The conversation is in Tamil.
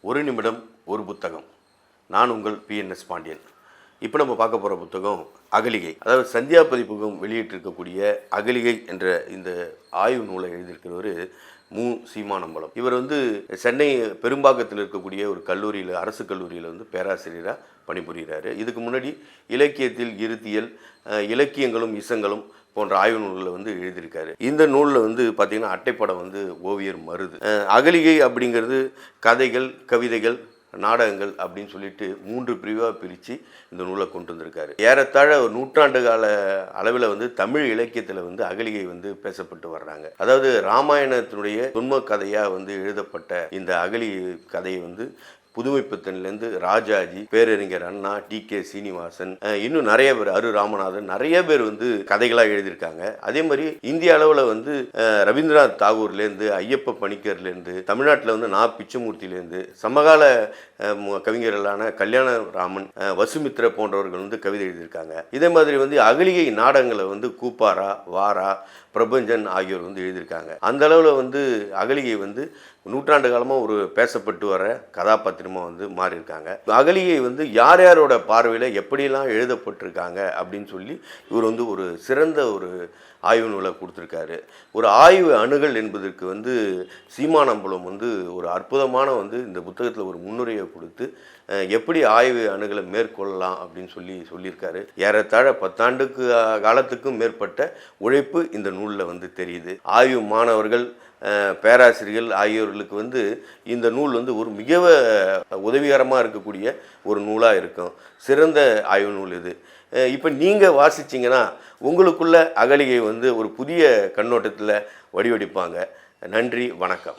ஒரு நிமிடம் ஒரு புத்தகம். நான் உங்கள் PNS பாண்டியன். இப்போ நம்ம பார்க்க போகிற புத்தகம் அகலிகை. அதாவது சந்தியா பதிப்பகம் வெளியிட்டிருக்கக்கூடிய அகலிகை என்ற இந்த ஆய்வு நூலை எழுதியிருக்கிறவர் சீமானம்பலம். இவர் சென்னை பெரும்பாக்கத்தில் இருக்கக்கூடிய ஒரு கல்லூரியில், அரசு கல்லூரியில் பேராசிரியராக பணிபுரிகிறாரு. இதுக்கு முன்னாடி இலக்கியத்தில் இருத்தியல், இலக்கியங்களும் இசங்களும் போன்ற ஆய்வு நூல்களை எழுதியிருக்காரு. இந்த நூலில் பார்த்திங்கன்னா அட்டைப்படம் ஓவியர் மருது. அகலிகை அப்படிங்கிறது கதைகள், கவிதைகள், நாடகங்கள் அப்படின்னு சொல்லிட்டு 3 பிரிவாக பிரித்து இந்த நூலை கொண்டு வந்திருக்காரு. ஏறத்தாழ ஒரு நூற்றாண்டு கால அளவில் தமிழ் இலக்கியத்தில் அகலிகை பேசப்பட்டு வர்றாங்க. அதாவது ராமாயணத்தினுடைய துன்ம கதையாக எழுதப்பட்ட இந்த அகலிகை கதையை புதுமைப்பித்தன்லேருந்து ராஜாஜி, பேரறிஞர் அண்ணா, TK சீனிவாசன், இன்னும் நிறைய பேர், அரு ராமநாதன், நிறைய பேர் கதைகளாக எழுதியிருக்காங்க. அதே மாதிரி இந்திய அளவில் ரவீந்திரநாத் தாகூர்லேருந்து, ஐயப்ப பணிக்கர்லேருந்து, தமிழ்நாட்டில் நா பிச்சமூர்த்திலேருந்து, சமகால கவிஞர்களான கல்யாணராமன், வசுமித்ர போன்றவர்கள் கவிதை எழுதியிருக்காங்க. இதே மாதிரி அகலிகை நாடகங்களை கூப்பாரா, வாரா, பிரபஞ்சன் ஆகியோர் எழுதியிருக்காங்க. அந்த அளவில் அகலிகை நூற்றாண்டு காலமாக ஒரு பேசப்பட்டு வர கதாபாத்திரமாக மாறியிருக்காங்க. அகலிகை யார் யாரோட பார்வையில் எப்படியெல்லாம் எழுதப்பட்டிருக்காங்க அப்படின்னு சொல்லி இவர் ஒரு சிறந்த ஒரு ஆய்வு நூலை கொடுத்துருக்காரு. ஒரு ஆய்வு அணுகல் என்பதற்கு சீமானம்பலம் ஒரு அற்புதமான இந்த புத்தகத்தில் ஒரு முன்னுரையை கொடுத்து எப்படி ஆய்வு அணுகலை மேற்கொள்ளலாம் அப்படின்னு சொல்லியிருக்காரு. ஏறத்தாழ 10 ஆண்டுக்கு காலத்துக்கும் மேற்பட்ட உழைப்பு இந்த நூலில் தெரியுது. ஆய்வு மாணவர்கள், பேராசிரியர்கள் ஆகியோர்களுக்கு இந்த நூல் ஒரு மிக உதவிகரமாக இருக்கக்கூடிய ஒரு நூலாக இருக்கும். சிறந்த ஆய்வு நூல் இது. இப்போ நீங்கள் வாசிச்சிங்கன்னா உங்களுக்குள்ள அகலிகை ஒரு புதிய கண்ணோட்டத்தில் வடிவடிப்பாங்க. நன்றி, வணக்கம்.